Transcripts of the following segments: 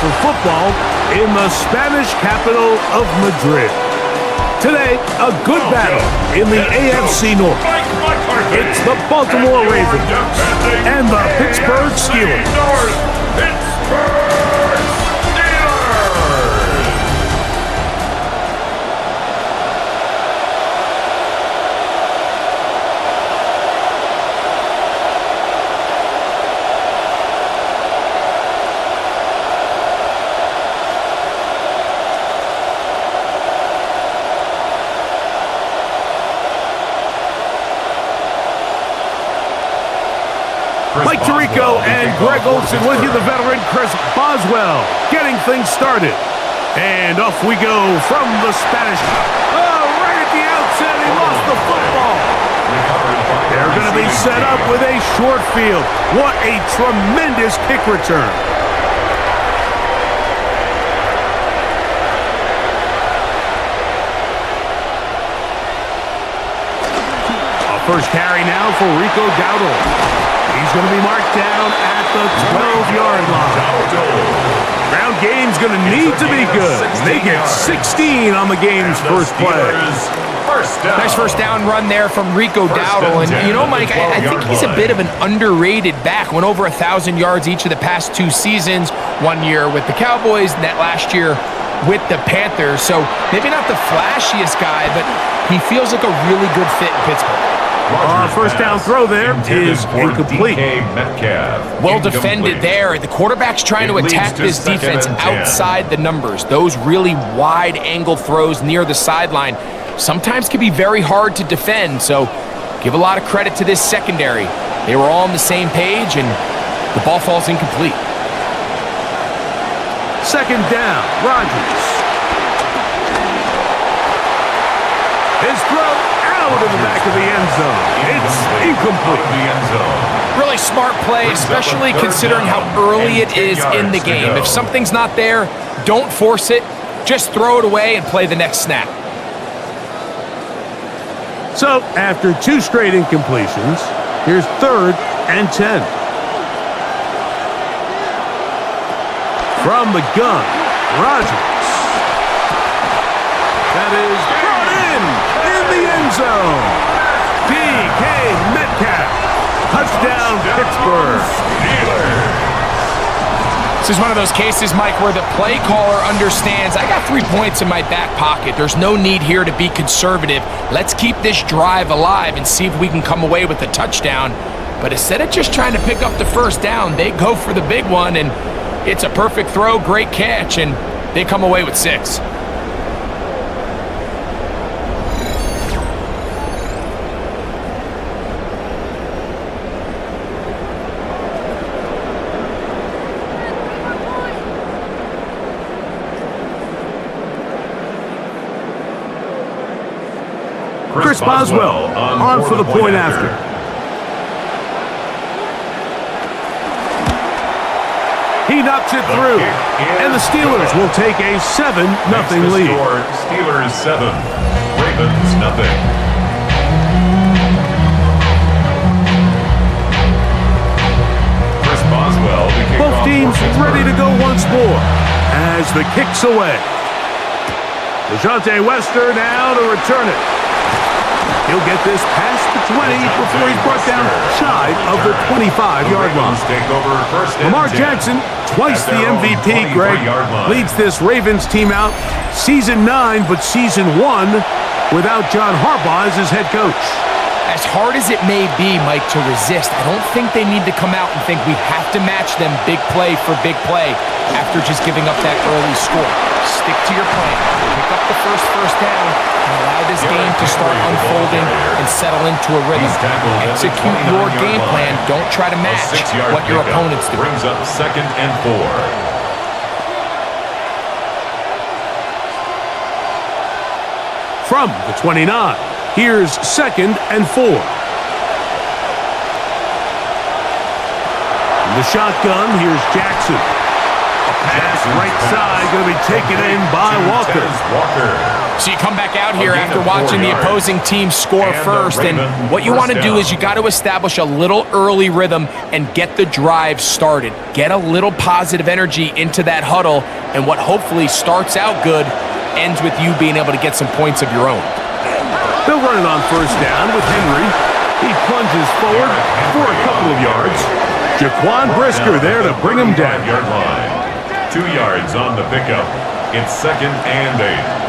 for football in the Spanish capital of Madrid. Today, a good battle in the AFC North. It's the Baltimore Ravens and the Pittsburgh Steelers. Mike Tirico and Greg Olsen with you, the veteran Chris Boswell, getting things started. And off we go from the Spanish. Oh, right at the outset, he lost the football. They're going to be set up with a short field. What a tremendous kick return. A first carry now for Rico Dowdle. He's going to be marked down at the 12-yard line. Ground game's going to need to be good. They get 16 on the game's first play. Nice first down run there from Rico Dowdle. And, you know, Mike, I think he's a bit of an underrated back. Went over 1,000 yards each of the past 2 seasons. 1 year with the Cowboys, and that last year with the Panthers. So maybe not the flashiest guy, but he feels like a really good fit in Pittsburgh. First down throw there is incomplete. Well defended there. The quarterback's trying to attack this defense outside the numbers. Those really wide angle throws near the sideline sometimes can be very hard to defend. So give a lot of credit to this secondary. They were all on the same page, and the ball falls incomplete. Second down, Rodgers. His throw out of the back of the end zone. It's incomplete. Really smart play, especially considering how early it is in the game. If something's not there, don't force it. Just throw it away and play the next snap. So, after 2 straight incompletions, here's 3rd and 10. From the gun, Rodgers. That is brought in the end zone. DK Metcalf. Touchdown, Pittsburgh. This is one of those cases, Mike, where the play caller understands I got 3 points in my back pocket. There's no need here to be conservative. Let's keep this drive alive and see if we can come away with a touchdown. But instead of just trying to pick up the first down, they go for the big one, and it's a perfect throw, great catch, and they come away with 6. Chris Boswell on for the point after. He knocks it through, and the Steelers will take a 7-0 lead. Steelers 7, Ravens 0. Chris Boswell. Both teams ready to go once more as the kick's away. DeJounte Wester now to return it. He'll get this past the 20 before he's brought down shy of the 25-yard line. Lamar Jackson, twice the MVP, Greg, leads this Ravens team out season 9, but season 1 without John Harbaugh as his head coach. As hard as it may be, Mike, to resist, I don't think they need to come out and think we have to match them big play for big play after just giving up that early score. Stick to your plan. Pick up the first down and allow this game to start unfolding and settle into a rhythm. Execute your game plan. Don't try to match what your opponents do. Brings up 2nd and 4. From the 29, here's 2nd and 4. In the shotgun, here's Jackson. Pass right side, going to be taken in by Walker. So you come back out here A gain after of 4 watching the yards. opposing team score And the first, and Ravens what you want to first do down. is you got to establish a little early rhythm and get the drive started. Get a little positive energy into that huddle, and what hopefully starts out good ends with you being able to get some points of your own. They'll run it on first down with Henry. He plunges forward for a couple of yards. Jaquan Brisker there to bring him down. 5-yard line. 2 yards on the pickup. It's 2nd and 8.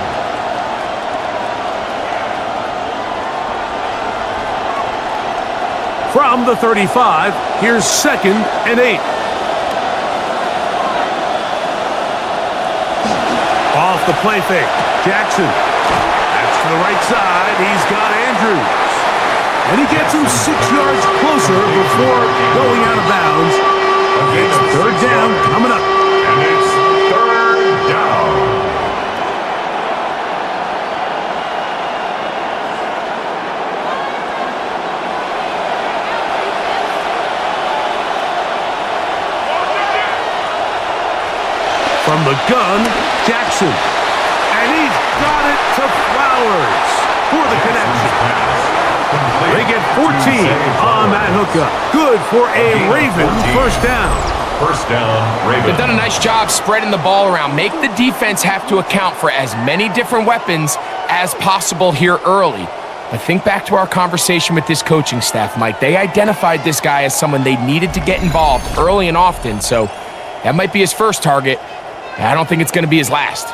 From the 35, here's 2nd and 8. Off the play fake, Jackson. That's to the right side. He's got Andrews. And he gets him 6 yards closer before going out of bounds. It's 3rd down coming up. And it's 3rd down. From the gun, Jackson. And he's got it to Flowers for the connection. They get 14 on that hookup. Good for a Raven first down. First down, Ravens. They've done a nice job spreading the ball around. Make the defense have to account for as many different weapons as possible here early. But think back to our conversation with this coaching staff, Mike. They identified this guy as someone they needed to get involved early and often, so that might be his first target. I don't think it's going to be his last.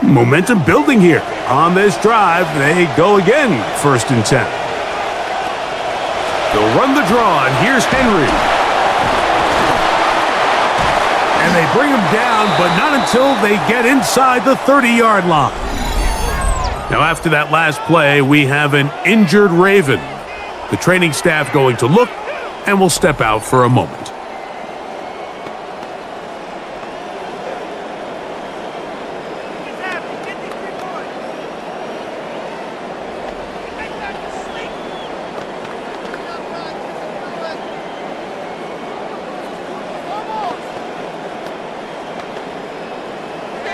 Momentum building here. On this drive, they go again, 1st and 10. They'll run the draw, and here's Henry. And they bring him down, but not until they get inside the 30-yard line. Now, after that last play, we have an injured Raven. The training staff going to look, and will step out for a moment.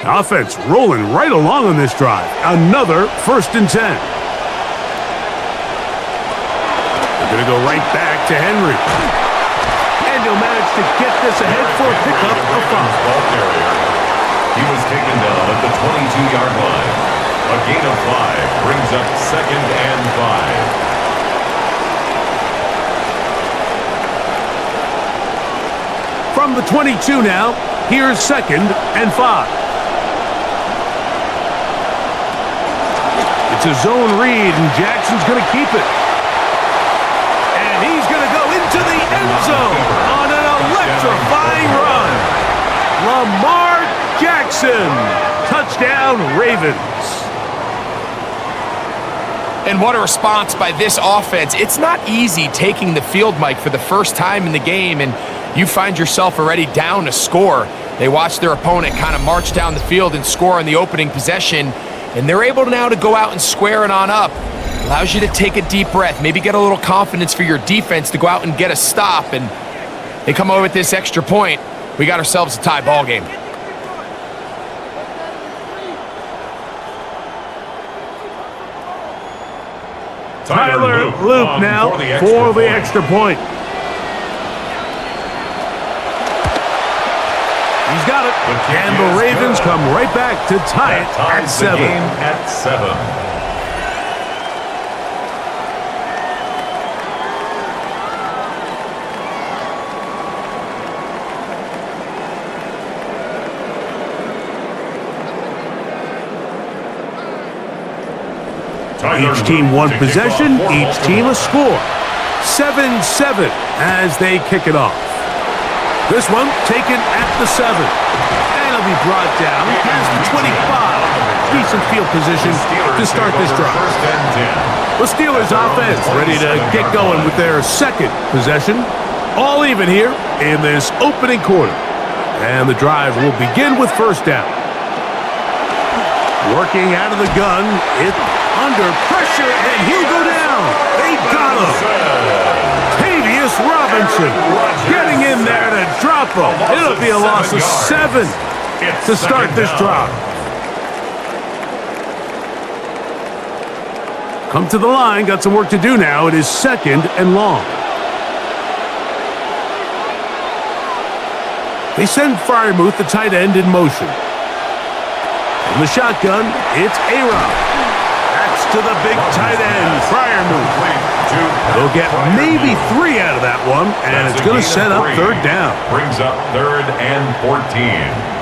Offense rolling right along on this drive. Another 1st and 10. They're going to go right back to Henry. And he'll manage to get this ahead for a pickup of 5. Ball carrier. He was taken down at the 22-yard line. A gain of 5 brings up 2nd and 5. From the 22 now, here's 2nd and 5. It's a zone read, and Jackson's going to keep it. And he's going to go into the end zone on an electrifying run. Lamar Jackson. Touchdown, Ravens. And what a response by this offense. It's not easy taking the field, Mike, for the first time in the game, and you find yourself already down a score. They watch their opponent kind of march down the field and score on the opening possession, and they're able now to go out and square it on up. Allows you to take a deep breath, maybe get a little confidence for your defense to go out and get a stop, and they come over with this extra point. We got ourselves a tie ball game. Tyler Loop now for the extra point. He's got it. And the Ravens come right back to tie it at 7. At 7. Each team one possession, each team a score. 7-7 as they kick it off. This one taken at the 7. And it'll be brought down past the 25. Decent field position to start this drive. The Steelers offense ready to get going with their second possession. All even here in this opening quarter. And the drive will begin with first down. Working out of the gun, it's under pressure, and he'll go down. They got him. Tavius Robinson getting in there to drop him. It'll be a loss of 7 to start this drive. Come to the line, got some work to do now. It is 2nd and long. They send Freiermuth, the tight end, in motion. In the shotgun, it's A-Rob. That's to the big tight end, Freiermuth. They'll get maybe 3 out of that one, and it's going to set up 3rd down. Brings up 3rd and 14.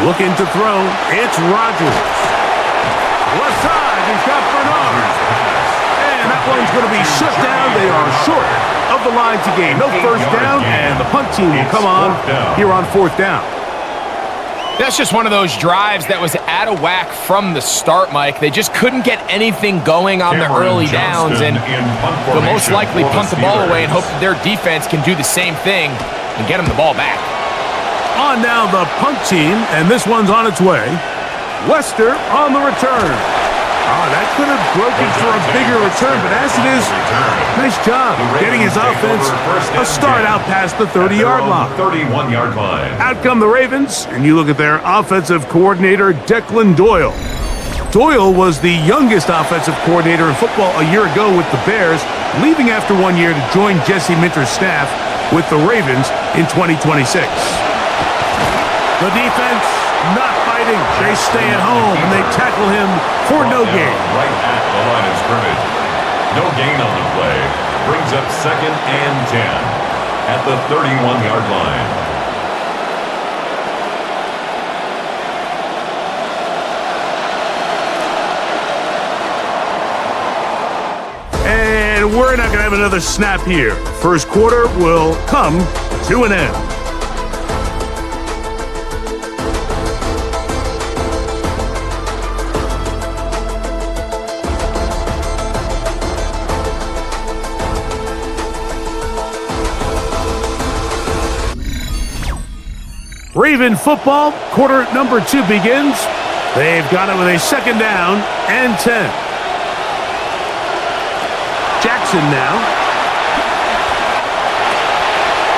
Looking to throw, it's Rodgers. Left side, he's got Bernard. And that one's going to be shut down. They are short of the line to gain. No first down, and the punt team will come on here on 4th down. That's just one of those drives that was out of whack from the start, Mike. They just couldn't get anything going on the early downs, and they'll most likely punt the ball away and hope that their defense can do the same thing and get them the ball back. On now the punt team, and this one's on its way. Wester on the return. That could have broken for a bigger return, but as it is, nice job getting his offense a start out past the 30-yard line. 31-yard line. Out come the Ravens, and you look at their offensive coordinator, Declan Doyle. Doyle was the youngest offensive coordinator in football a year ago with the Bears, leaving after 1 year to join Jesse Minter's staff with the Ravens in 2026. The defense not fighting. They stay at home, and they tackle him for no gain. Right at the line of scrimmage. No gain on the play. Brings up 2nd and 10 at the 31-yard line. And we're not going to have another snap here. First quarter will come to an end. Raven football, quarter number 2 begins. They've got it with a 2nd down and 10. Jackson now.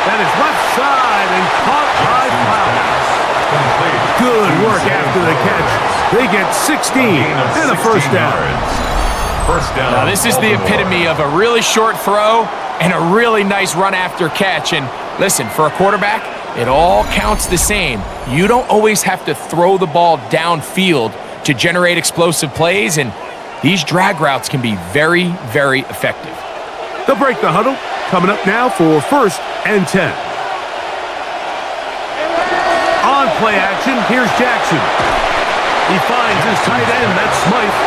That is left side and caught by Powell. Good work after the catch. They get 16 and a first down. Now this is the epitome of a really short throw and a really nice run after catch. And listen, for a quarterback, it all counts the same. You don't always have to throw the ball downfield to generate explosive plays, and these drag routes can be very, very effective. They'll break the huddle. Coming up now for 1st and 10. On play action, here's Jackson. He finds his tight end, that's Smythe.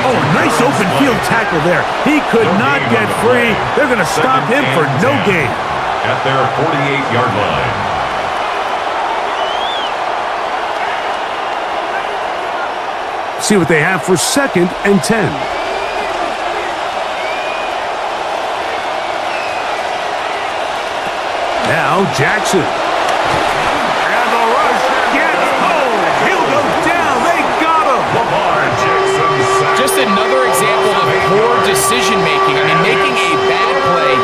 Oh, nice open field tackle there. He could not get free. They're going to stop him for no gain. At their 48-yard line. See what they have for 2nd and 10. Now Jackson. And the rush gets home. He'll go down. They got him. Just another example of poor decision-making. I mean, making a bad play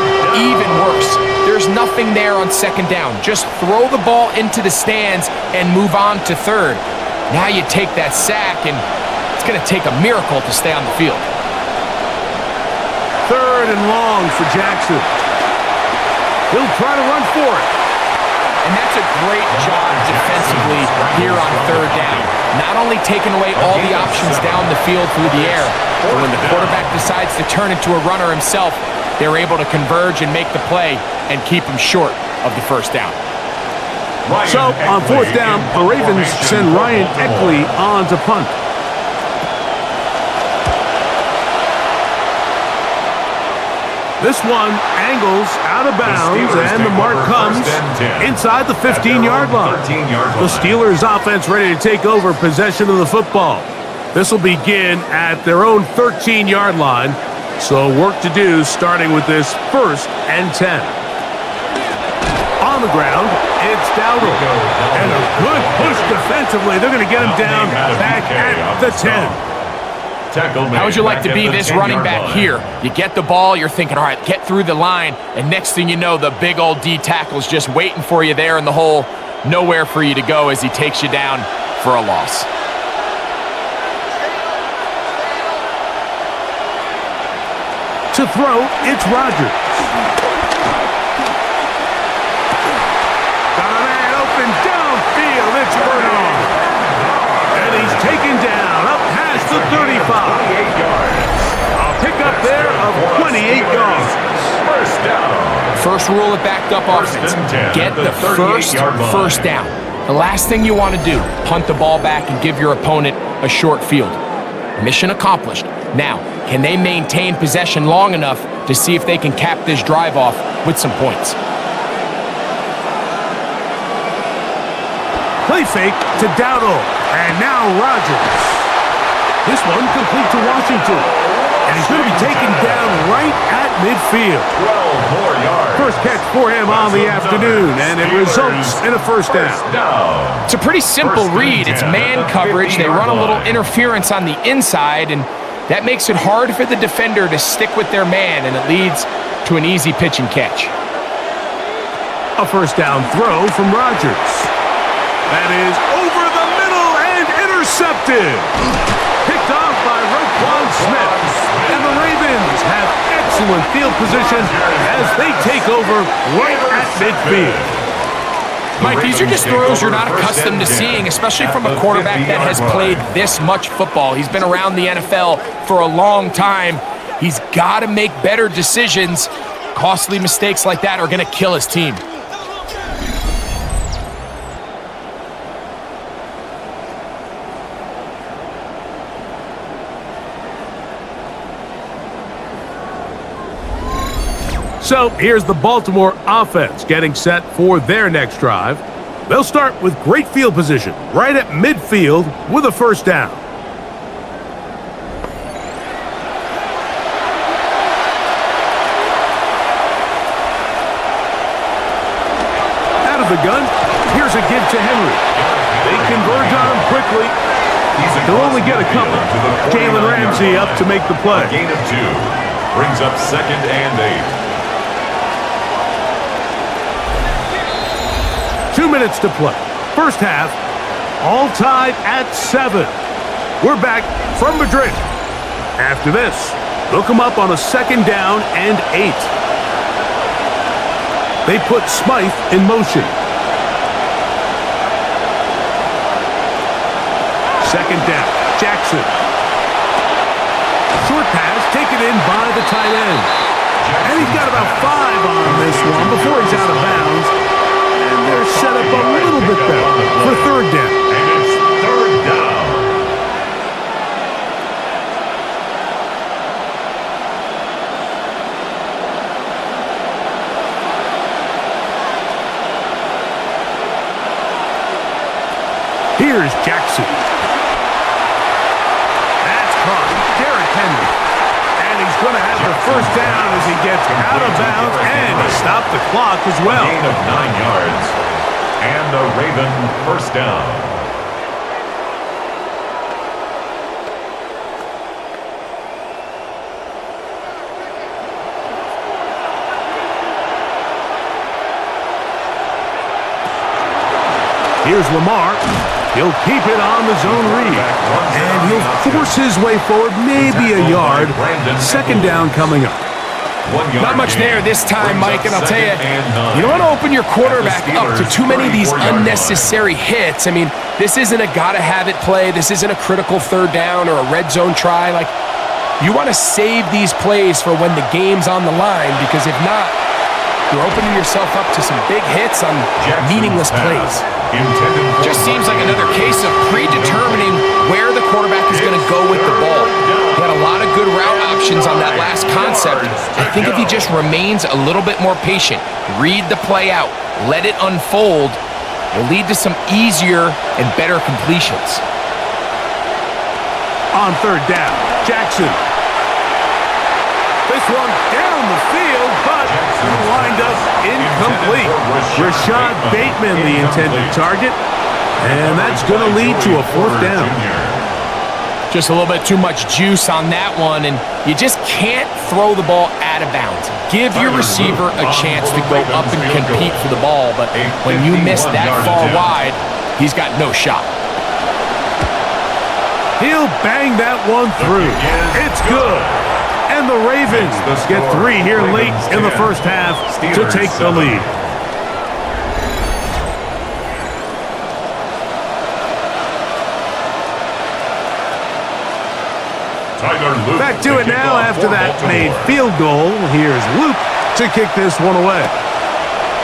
even worse. There's nothing there on 2nd down. Just throw the ball into the stands and move on to 3rd. Now you take that sack, and it's going to take a miracle to stay on the field. 3rd and long for Jackson. He'll try to run for it. And that's a great job defensively here on 3rd down. Not only taking away all the options down the field through the air, but when the quarterback decides to turn into a runner himself, they're able to converge and make the play and keep him short of the 1st down. So on 4th down, the Ravens send Ryan Eckley on to punt. This one angles out of bounds, and the mark comes inside the 15-yard line. The Steelers' offense ready to take over possession of the football. This will begin at their own 13-yard line, so work to do starting with this 1st and 10. On the ground, it's Dowdle. And a good push defensively. They're going to get him down back at the 10. tackle made How would you like back to at be the this 10-yard running back line. here? You get the ball, you're thinking, all right, get through the line, and next thing you know, the big old D tackle's just waiting for you there in the hole. Nowhere for you to go as he takes you down for a loss. To throw, it's Rodgers. Got a man open downfield. It's Bernard. And he's taken down up past the 35. 28 yards. A pickup there of 28 yards. First down. First rule of backed up offense. and 10 Get at the the first 38-yard line. first down. The last thing you want to do, punt the ball back and give your opponent a short field. Mission accomplished. Now, can they maintain possession long enough to see if they can cap this drive off with some points? Play fake to Dowdle. And now Rodgers. This one complete to Washington. And he's going to be taken down right at midfield. 12 more yards. First catch for him on the afternoon, and it results in a first down. It's a pretty simple read. It's man coverage. They run a little interference on the inside, and that makes it hard for the defender to stick with their man, and it leads to an easy pitch and catch. A first down throw from Rodgers. That is over the middle and intercepted. Picked off by Roquan Smith. And the Ravens have excellent field position as they take over right at midfield. Mike, these are just throws you're not accustomed to seeing, especially from a quarterback that has played this much football. He's been around the NFL for a long time. He's got to make better decisions. Costly mistakes like that are going to kill his team. So here's the Baltimore offense getting set for their next drive. They'll start with great field position right at midfield with a first down. Out of the gun, here's a give to Henry. They converge on him quickly. He'll only get a couple. Jalen Ramsey up to make the play. A gain of 2. Brings up 2nd and 8. 2 minutes to play. First half, all tied at 7. We're back from Madrid. After this, they'll come up on a second down and 8. They put Smythe in motion. Second down, Jackson. Short pass taken in by the tight end. And he's got about 5 on this one before he's out of bounds. And they're set up a little bit better for third down. And it's 3rd down. Here's Jackson. That's caught. Derrick Henry. And he's going to have the first down as he gets out of bounds. And he stopped the clock as well. A gain of 9 yards. And the Raven first down. Here's Lamar. He'll keep it on the zone read. And he'll force his way forward maybe a yard. Second down coming up. Not much there this time, Mike, and I'll tell you, you don't want to open your quarterback up to too many of these unnecessary hits. I mean, this isn't a gotta-have-it play. This isn't a critical third down or a red zone try. Like, you want to save these plays for when the game's on the line, because if not, you're opening yourself up to some big hits on meaningless plays. Just seems like another case of predetermining where the quarterback is going to go with the ball. He had a lot of good route options on that last concept. I think if he just remains a little bit more patient, read the play out, let it unfold, will lead to some easier and better completions. On third down, Jackson. This one down the field, but lined up incomplete. Rashad Bateman, the intended target, and that's going to lead to a fourth down. Just a little bit too much juice on that one, and you just can't throw the ball out of bounds. Give your receiver a chance to go up and compete for the ball, but when you miss that far wide, he's got no shot. He'll bang that one through. It's good. And the Ravens get 3 here late in the first half to take the lead. Back to it now after that made field goal. Here's Luke to kick this one away.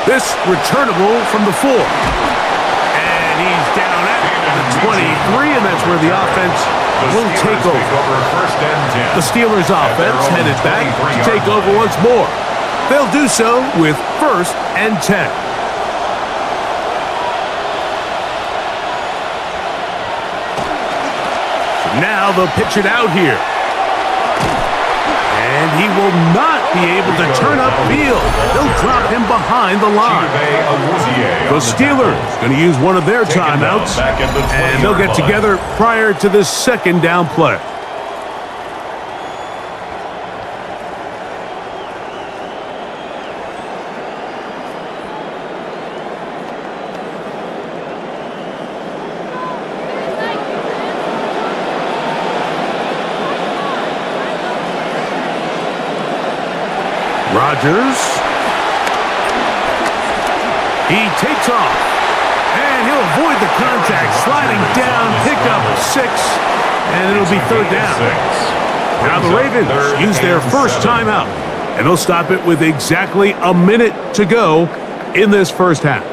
This returnable from the 4. And he's down at the 23, and that's where the offense will take over. The Steelers offense headed back to take over once more. They'll do so with 1st and 10. Now they'll pitch it out here. And he will not be able to turn upfield. They'll drop him behind the line. The Steelers going to use one of their timeouts, and they'll get together prior to this 2nd down play. Rodgers. He takes off. And he'll avoid the contact, sliding down, pick up 6, and it'll be 3rd down. Now the Ravens use their first timeout, and they'll stop it with exactly a minute to go in this first half.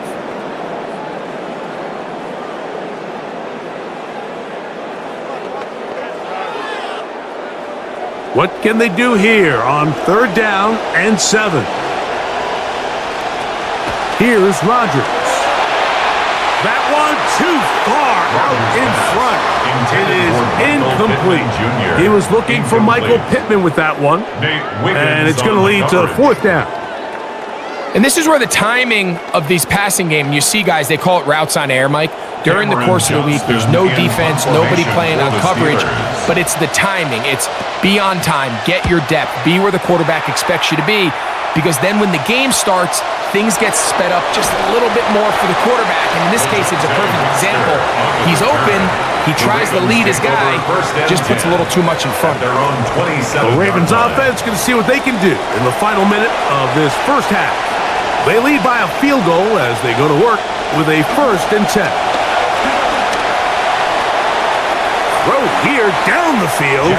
What can they do here on 3rd down and 7? Here's Rodgers. That one too far out in front. It is incomplete. He was looking for Michael Pittman with that one. And it's going to lead to 4th down. And this is where the timing of these passing game, you see guys, they call it routes on air, Mike. During the course of the week, there's no defense, nobody playing on coverage, but it's the timing. It's be on time, get your depth, be where the quarterback expects you to be, because then when the game starts, things get sped up just a little bit more for the quarterback. And in this case, it's a perfect example. He's open, he tries to lead his guy, just puts a little too much in front. The Ravens offense going to see what they can do in the final minute of this first half. They lead by a field goal as they go to work with a 1st and 10. Throw here down the field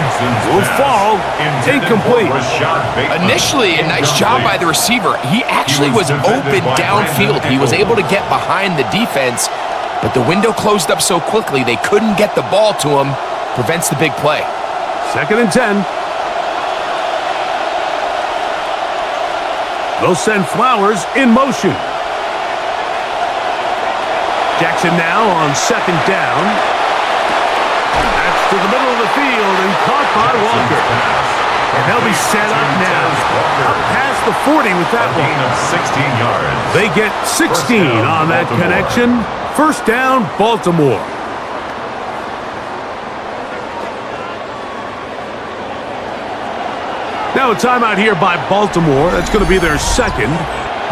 will fall incomplete. Initially, a nice job by the receiver. He actually was open downfield. He was able to get behind the defense, but the window closed up so quickly they couldn't get the ball to him. Prevents the big play. 2nd and 10. They'll send Flowers in motion. Jackson now on 2nd down. That's to the middle of the field and caught by Walker. And they'll be set up now. Up past the 40 with that one. They get 16 on that connection. 1st down, Baltimore. Now a timeout here by Baltimore. That's going to be their 2nd,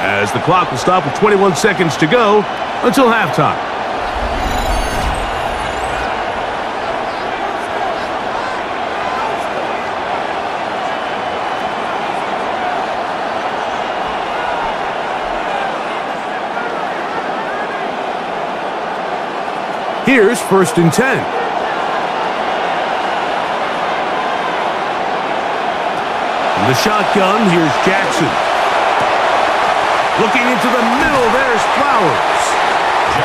as the clock will stop with 21 seconds to go until halftime. Here's 1st and 10. In the shotgun, here's Jackson. Looking into the middle, there's Flowers.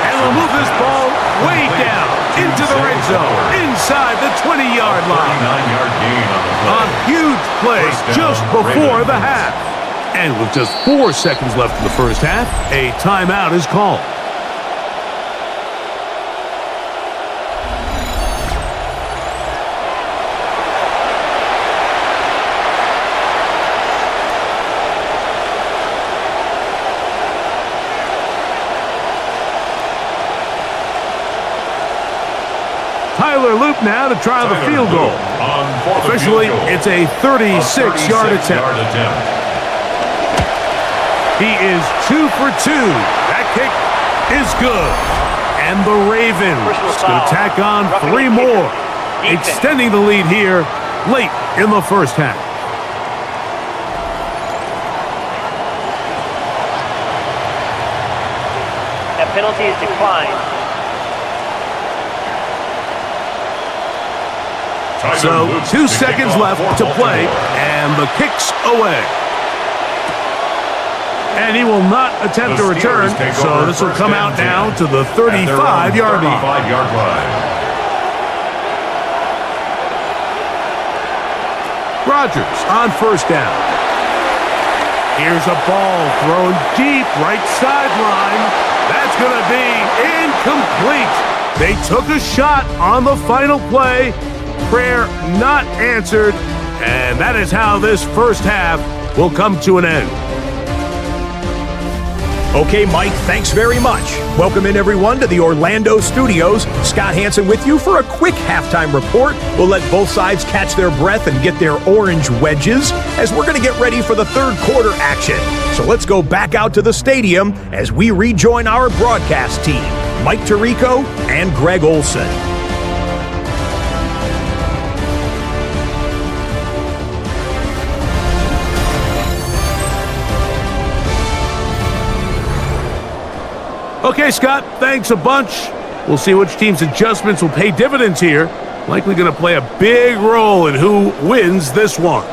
And they'll move this ball way down into the red zone, inside the 20-yard line. A huge play just before the half. And with just 4 seconds left in the first half, a timeout is called. Luke set now to try the field goal. Officially, it's a 36-yard attempt. He is 2 for 2. That kick is good. And the Ravens going to tack on 3 more, extending the lead here late in the first half. That penalty is declined. So 2 seconds left to play, and the kick's away. And he will not attempt to return, so this will come out now to the 35-yard line. Rodgers on first down. Here's a ball thrown deep right sideline. That's going to be incomplete. They took a shot on the final play. Prayer not answered, and that is how this first half will come to an end. Okay, Mike, thanks very much. Welcome in, everyone, to the Orlando studios. Scott Hansen with you for a quick halftime report. We'll let both sides catch their breath and get their orange wedges as we're going to get ready for the third quarter action. So let's go back out to the stadium as we rejoin our broadcast team, Mike Tirico and Greg Olson. Okay, Scott, thanks a bunch. We'll see which team's adjustments will pay dividends here. Likely going to play a big role in who wins this one.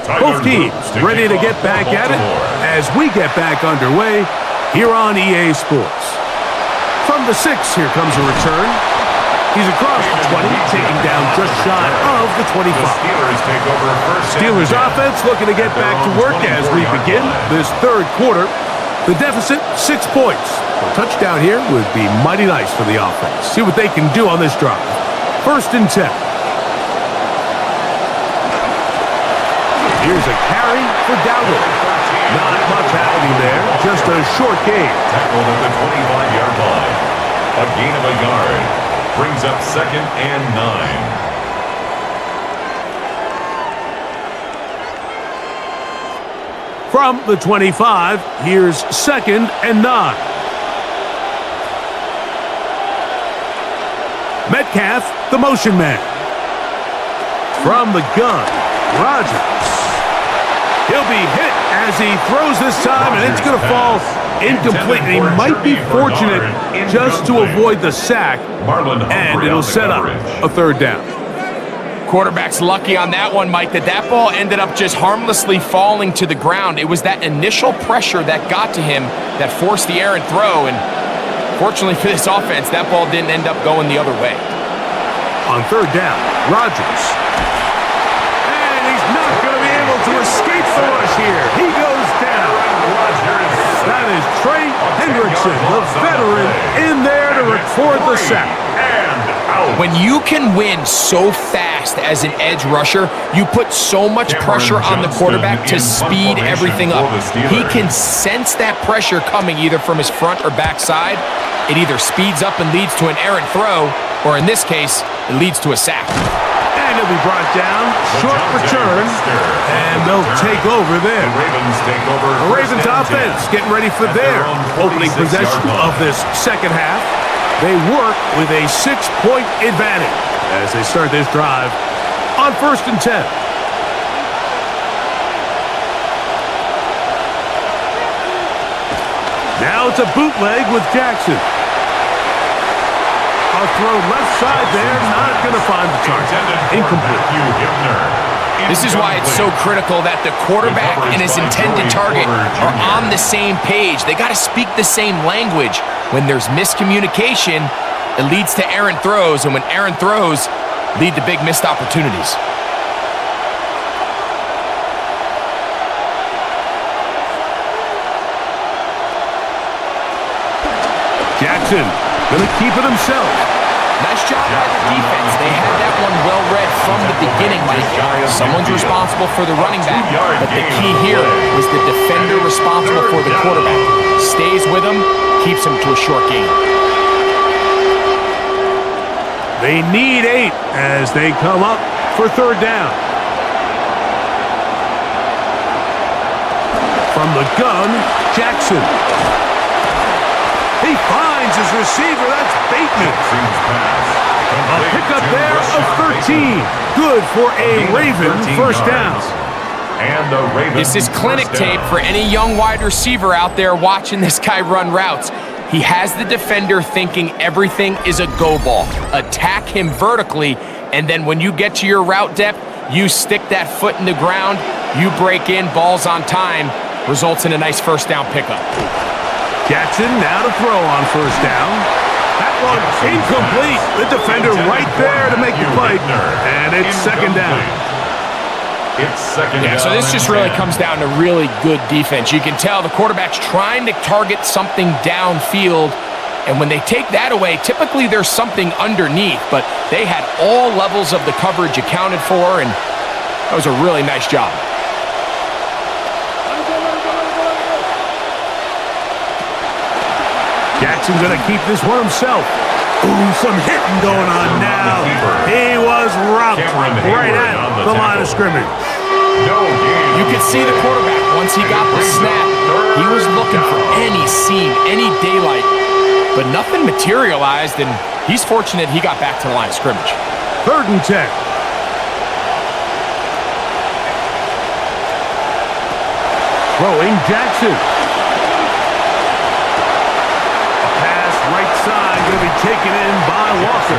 Both teams ready to get back at it as we get back underway here on EA Sports. From the 6, here comes a return. He's across the 20, taking down just shy of the 25. Steelers offense looking to get back to work as we begin this third quarter. The deficit, 6 points. A touchdown here would be mighty nice for the offense. See what they can do on this drive. 1st and 10. Here's a carry for Dowdle. Not much happening there. Just a short gain. Tackled at the 25-yard line. A gain of a yard. Brings up 2nd and 9. From the 25, here's 2nd and 9. Metcalf, the motion man. From the gun, Rodgers. He'll be hit as he throws this time, and it's going to fall incomplete. And he might be fortunate just to avoid the sack, and it'll set up a 3rd down. Quarterback's lucky on that one, Mike, that ball ended up just harmlessly falling to the ground. It was that initial pressure that got to him that forced the errant throw, and fortunately for this offense, that ball didn't end up going the other way. On 3rd down, Rodgers. And he's not going to be able to escape the rush here. He goes down. That is Trey Hendrickson, the veteran, in there to record the sack. When you can win so fast as an edge rusher, you put so much pressure on the quarterback to speed everything up. He can sense that pressure coming either from his front or back side. It either speeds up and leads to an errant throw, or in this case, it leads to a sack. And he'll be brought down, short return, and they'll take over there. The Ravens offense getting ready for their opening possession of this second half. They work with a 6-point advantage as they start this drive on 1st and 10. Now it's a bootleg with Jackson. A throw left side there, not going to find the target. Incomplete. This is why it's so critical that the quarterback and his intended target are on the same page. They got to speak the same language. When there's miscommunication, it leads to errant throws, and when errant throws lead to big missed opportunities. Jackson gonna keep it himself. Nice job by the defense. They had that one well read from the beginning, Mike. Someone's responsible for the running back, but the key here was the defender responsible for the quarterback. Stays with him, keeps him to a short gain. They need 8 as they come up for third down. From the gun, Jackson. He finds his receiver. That's Bateman. A pickup there of 13. Good for a Raven first down. And the Ravens. This is clinic tape for any young wide receiver out there watching this guy run routes. He has the defender thinking everything is a go ball. Attack him vertically, and then when you get to your route depth, you stick that foot in the ground, you break in, balls on time, results in a nice first down pickup. Jackson now to throw on first down. That one incomplete. The defender right there to make the play. And it's second down. It's second down. So this just really comes down to really good defense. You can tell the quarterback's trying to target something downfield, and when they take that away, typically there's something underneath, but they had all levels of the coverage accounted for, and that was a really nice job. Jackson's going to keep this one himself. Ooh, some hitting going on now. He was robbed right at the line of scrimmage. You could see the quarterback, once he got the snap, he was looking for any seam, any daylight, but nothing materialized, and he's fortunate he got back to the line of scrimmage. 3rd and 10. Throwing Jackson. Right side going to be taken in by Walker.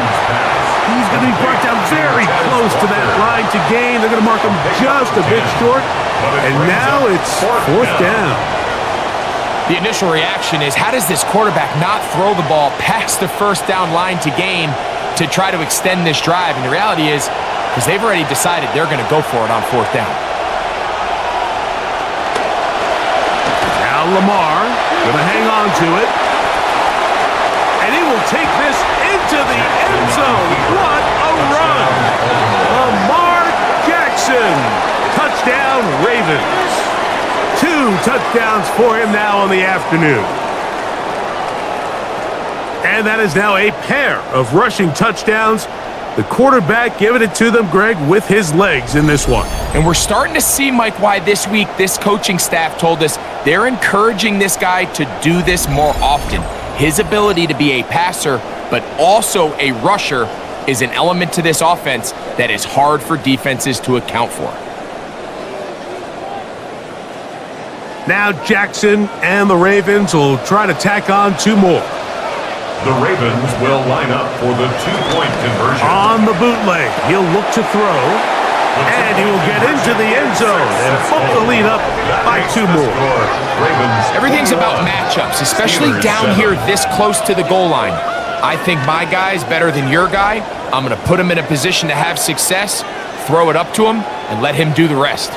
He's going to be brought down very close to that line to gain. They're going to mark him just a bit short. And now it's 4th down. The initial reaction is, how does this quarterback not throw the ball past the first down line to gain to try to extend this drive? And the reality is, because they've already decided they're going to go for it on 4th down. Now Lamar going to hang on to it. And he will take this into the end zone. What a run! Lamar Jackson. Touchdown, Ravens. 2 touchdowns for him now on the afternoon. And that is now a pair of rushing touchdowns. The quarterback giving it to them, Greg, with his legs in this one. And we're starting to see, Mike, why this week this coaching staff told us they're encouraging this guy to do this more often. His ability to be a passer, but also a rusher, is an element to this offense that is hard for defenses to account for. Now Jackson and the Ravens will try to tack on 2 more. The Ravens will line up for the 2-point conversion. On the bootleg, he'll look to throw, and he will get into the end zone and bump the lead up by 2 more. Everything's about matchups, especially down here this close to the goal line. I think my guy's better than your guy. I'm going to put him in a position to have success, throw it up to him, and let him do the rest.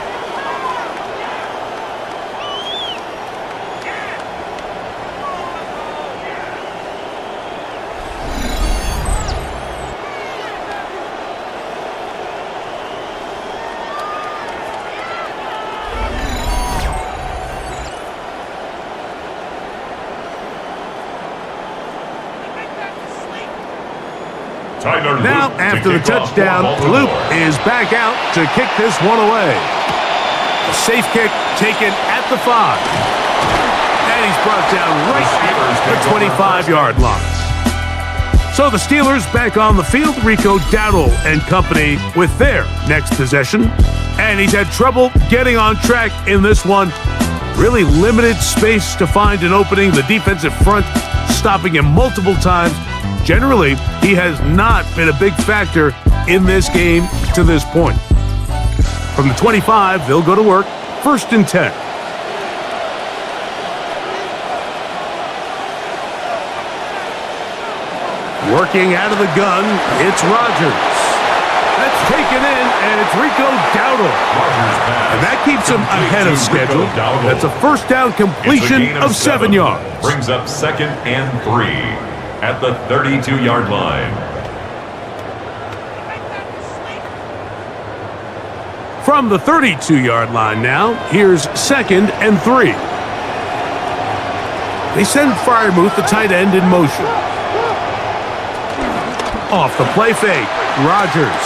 Now, after the touchdown, Loop is back out to kick this one away. A safe kick taken at the 5. And he's brought down right at the 25-yard line. So the Steelers back on the field. Rico Dowdle and company with their next possession. And he's had trouble getting on track in this one. Really limited space to find an opening. The defensive front stopping him multiple times. Generally, he has not been a big factor in this game to this point. From the 25, they'll go to work. 1st and 10. Working out of the gun, it's Rodgers. That's taken in, and it's Rico Dowdle. And that keeps him ahead of schedule. That's a first down completion of 7 yards. Brings up 2nd and 3 at the 32-yard line. From the 32-yard line now, here's 2nd and 3. They send Freiermuth, the tight end, in motion. Off the play fake, Rodgers.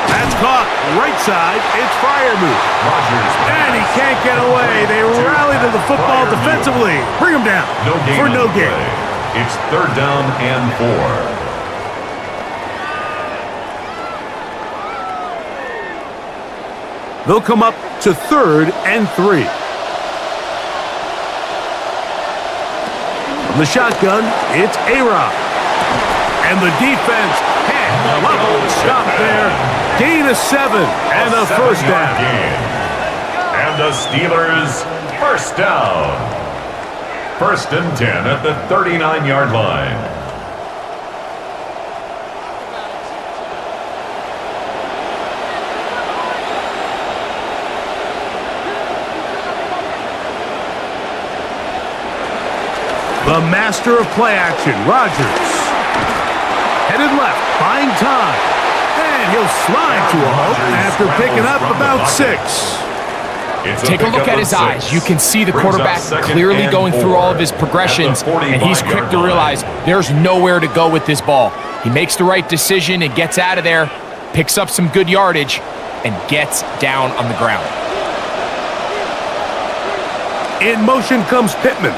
That's caught. Right side, it's Freiermuth. Rodgers. And he can't get away. They rally to the football defensively. Bring him down for no gain. It's 3rd down and 4. They'll come up to 3rd and 3. From the shotgun, it's A-Rod. And the defense can't level the stop there. Gain of 7 and a first down. And the Steelers first down. 1st and 10 at the 39-yard line. The master of play action, Rodgers. Headed left, buying time. And he'll slide to a halt after picking up about 6. Take a look at his eyes. You can see the quarterback clearly going through all of his progressions, and he's quick to realize there's nowhere to go with this ball. He makes the right decision and gets out of there, picks up some good yardage, and gets down on the ground. In motion comes Pittman.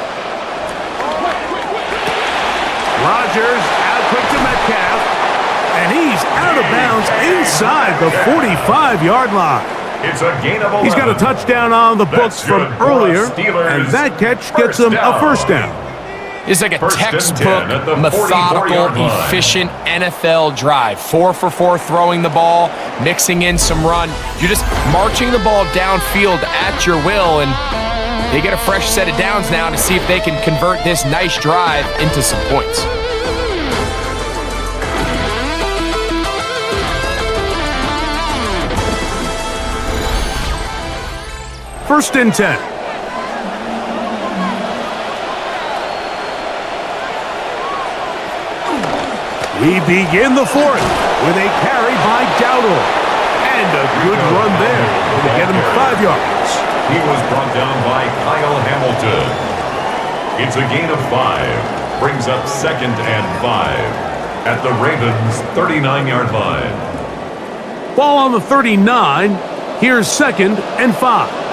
Rodgers out quick to Metcalf, and he's out of bounds inside the 45-yard line. It's a gain of 11. He's got a touchdown on the books from earlier, and that catch gets him a first down. It's like a textbook, methodical, efficient NFL drive. 4 for 4 throwing the ball, mixing in some run. You're just marching the ball downfield at your will, and they get a fresh set of downs now to see if they can convert this nice drive into some points. First and 10. We begin the 4th with a carry by Dowdle. And a good run there to get him 5 yards. He was brought down by Kyle Hamilton. It's a gain of 5. Brings up 2nd and 5 at the Ravens' 39-yard line. Ball on the 39. Here's 2nd and 5.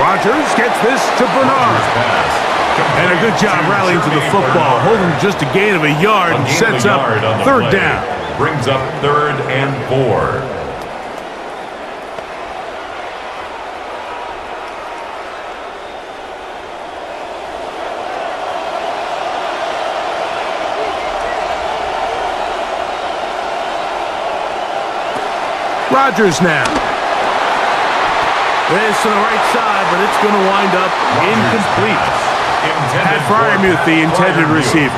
Rodgers gets this to Bernard. And a good job rallying to the football, holding just a gain of a yard and sets up 3rd down. Brings up 3rd and 4. Rodgers now. This to the right side, but it's going to wind up incomplete. Had Freiermuth the intended receiver.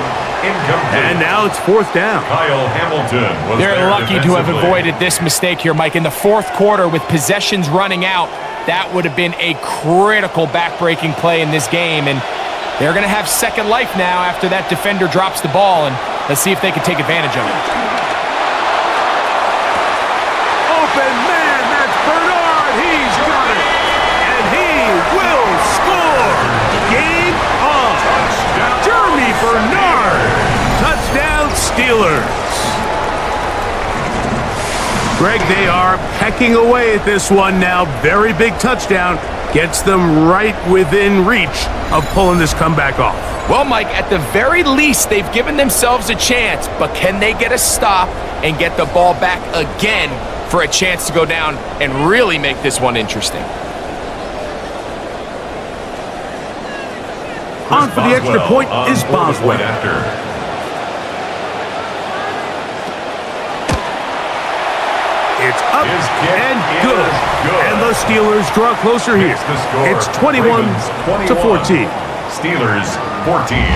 And now it's 4th down. Kyle Hamilton was They're lucky to have avoided this mistake here, Mike. In the 4th quarter, with possessions running out, that would have been a critical back-breaking play in this game. And they're going to have second life now after that defender drops the ball. And let's see if they can take advantage of it. Open man, that's Bernard. He's got it. And he will score. Game on. Jeremy Bernard. Touchdown Steelers. Greg, they are pecking away at this one now. Very big touchdown. Gets them right within reach of pulling this comeback off. Well, Mike, at the very least, they've given themselves a chance, but can they get a stop and get the ball back again for a chance to go down and really make this one interesting? On for the extra point is Boswell. It's up and good. And the Steelers draw closer here. It's 21-14. Steelers 14.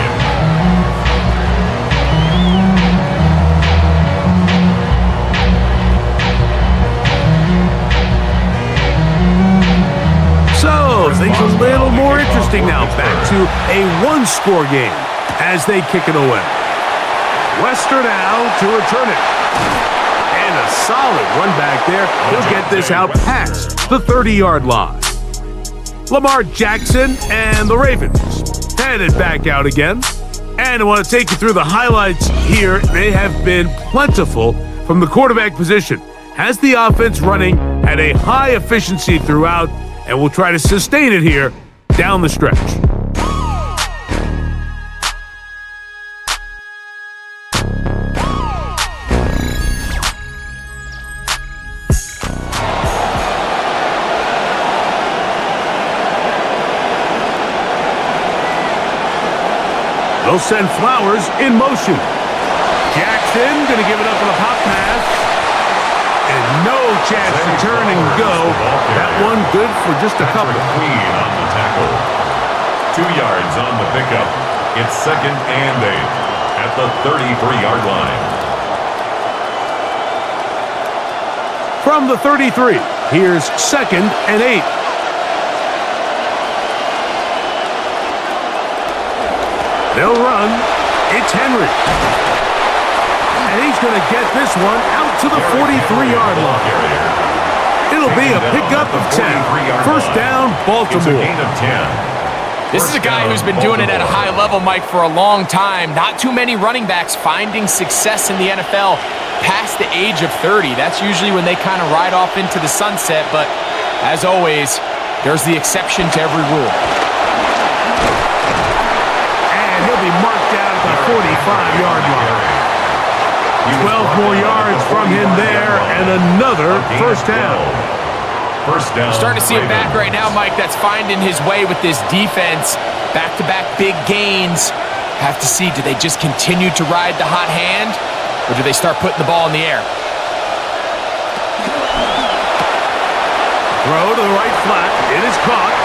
So, things a little more interesting now. Back to a one-score game as they kick it away. Wester now to return it. And a solid run back there. He'll get this out past the 30-yard line. Lamar Jackson and the Ravens headed back out again. And I want to take you through the highlights here. They have been plentiful from the quarterback position. Has the offense running at a high efficiency throughout, and we'll try to sustain it here down the stretch. They'll send Flowers in motion. Jackson going to give it up on a pop pass. And no chance to turn and go. That one good for just a couple. Queen on the tackle. 2 yards on the pickup. It's 2nd and 8 at the 33-yard line. From the 33, here's 2nd and 8. They'll run. It's Henry. And he's going to get this one out to the 43-yard line. It'll be a pickup of 10. First down, Baltimore. This is a guy who's been doing it at a high level, Mike, for a long time. Not too many running backs finding success in the NFL past the age of 30. That's usually when they kind of ride off into the sunset. But as always, there's the exception to every rule. He'll be marked out at the 45-yard line. 12 more yards from him there, and another first down. Starting to see it back right now, Mike, that's finding his way with this defense. Back-to-back big gains. Have to see, do they just continue to ride the hot hand, or do they start putting the ball in the air? Throw to the right flat. It is caught.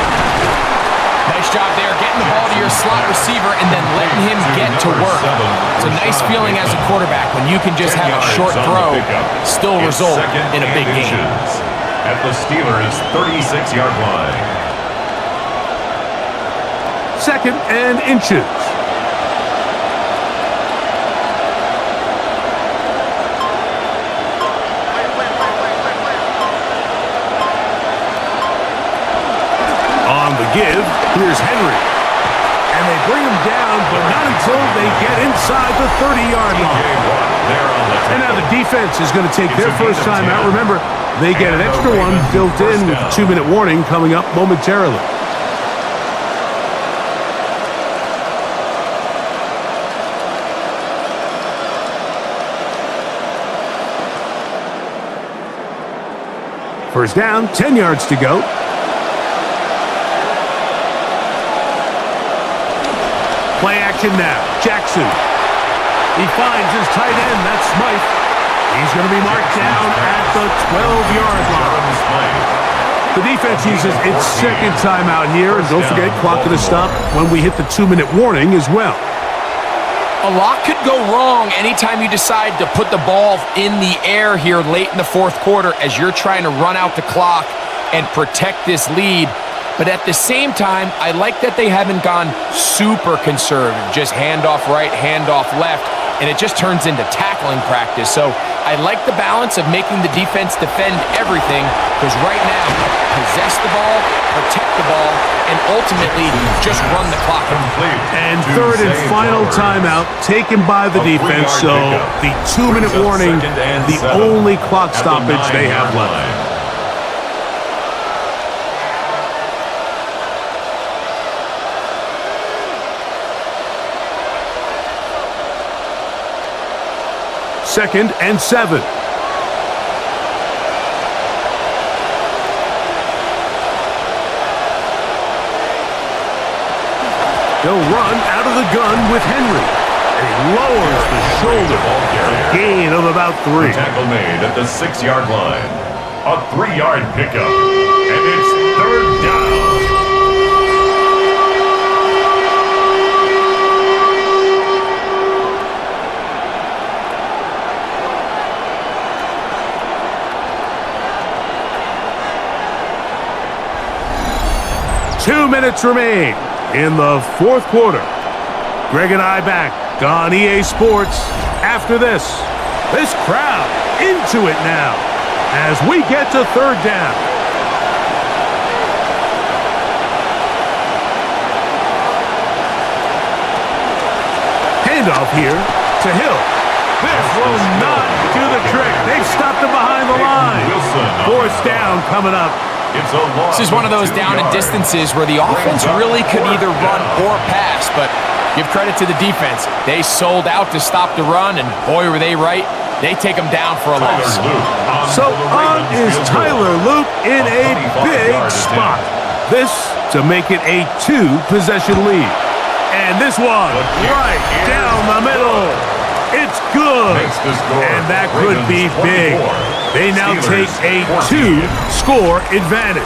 Nice job there, getting the ball to your slot receiver and then letting him get to work. It's a nice feeling as a quarterback when you can just have a short throw, still result in a big game. At the Steelers' 36-yard line. 2nd and inches. On the give, here's Henry. And they bring him down, but not until they get inside the 30-yard line. And now the defense is going to take their first time out. Remember, they get an extra one built in with a 2-minute warning coming up momentarily. First down, 10 yards to go. Play action now. Jackson. He finds his tight end. That's Smythe. He's going to be marked down at the 12-yard line. The defense uses its second timeout here. And don't forget, clock going to stop when we hit the 2-minute warning as well. A lot could go wrong anytime you decide to put the ball in the air here late in the fourth quarter as you're trying to run out the clock and protect this lead. But at the same time, I like that they haven't gone super conservative, just handoff right, handoff left, and it just turns into tackling practice. So I like the balance of making the defense defend everything, because right now, possess the ball, protect the ball, and ultimately just run the clock. And third and final timeout taken by the defense, so the 2-minute warning, the only clock stoppage they have left. Second and 7. They'll run out of the gun with Henry. And he lowers the shoulder. A gain of about 3. Tackle made at the 6-yard line. A 3-yard pickup. And it's third down. Two minutes remain in the fourth quarter. Greg and I back on EA Sports after this. This crowd into it now as we get to third down. handoff here to Hill. This will not do the trick. They've stopped him behind the line. Fourth down coming up. This is one of those down and distances where the offense really could either run or pass, but give credit to the defense. They sold out to stop the run, and boy, were they right. They take them down for a loss. So on is Tyler Loop in a big spot. This to make it a 2-possession lead. And this one right down the middle. It's good. And that could be big. They now take a 2-score advantage.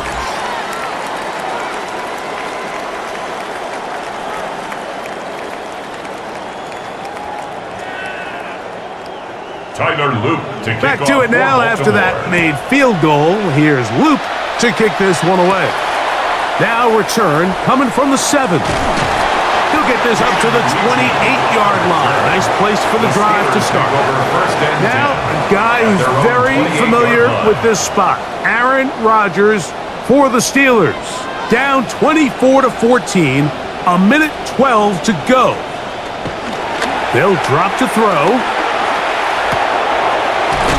Tyler Loop to kick Back off to it now for after that Baltimore. made field goal. Here's Loop to kick this one away. Now return coming from the 7. He'll get this up to the 28-yard line. Nice place for the drive to start. Now, a guy who's very familiar with this spot. Aaron Rodgers for the Steelers. Down 24-14, a minute 12 to go. They'll drop to throw.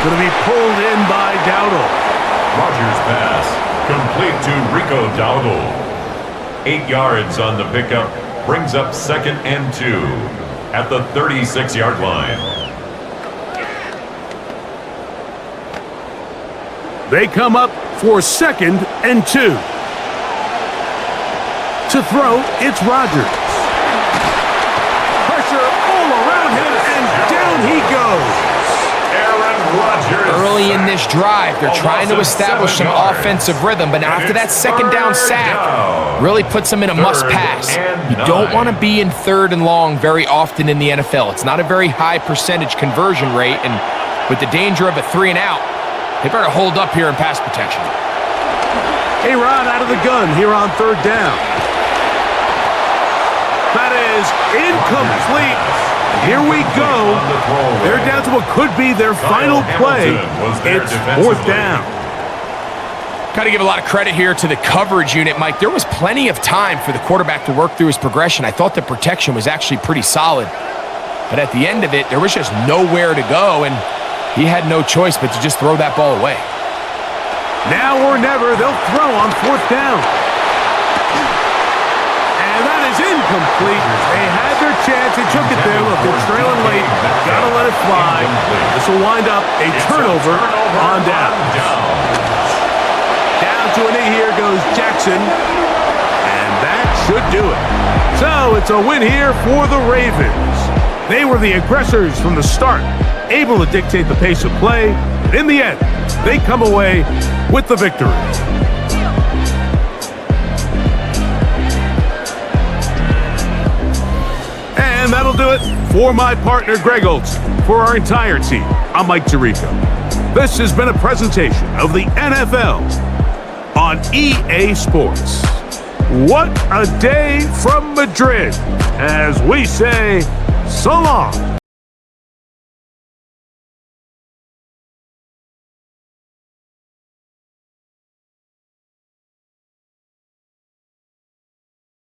Going to be pulled in by Dowdle. Rodgers pass complete to Rico Dowdle. 8 yards on the pickup. Brings up 2nd and 2 at the 36-yard line. They come up for 2nd and 2. To throw, it's Rodgers. Pressure all around him, and down he goes. Early in this drive, they're trying to establish some offensive rhythm, but after that 2nd down sack, really puts them in a must-pass. You don't want to be in 3rd and long very often in the NFL. It's not a very high percentage conversion rate, and with the danger of a 3-and-out, they better hold up here in pass protection. A-Rod out of the gun here on 3rd down. That is incomplete. Here we go. They're down to what could be their final play. It's 4th down. Got to give a lot of credit here to the coverage unit, Mike. There was plenty of time for the quarterback to work through his progression. I thought the protection was actually pretty solid. But at the end of it, there was just nowhere to go, and he had no choice but to just throw that ball away. Now or never, they'll throw on 4th down. And that is incomplete. They had their chance. They took it there. Look, they're trailing late. Gotta let it fly. This will wind up a turnover on down. Down to an 8 here goes Jackson. And that should do it. So it's a win here for the Ravens. They were the aggressors from the start, able to dictate the pace of play. And in the end, they come away with the victory. And that'll do it for my partner, Greg Olson. For our entire team, I'm Mike Tirico. This has been a presentation of the NFL on EA Sports. What a day from Madrid, as we say so long.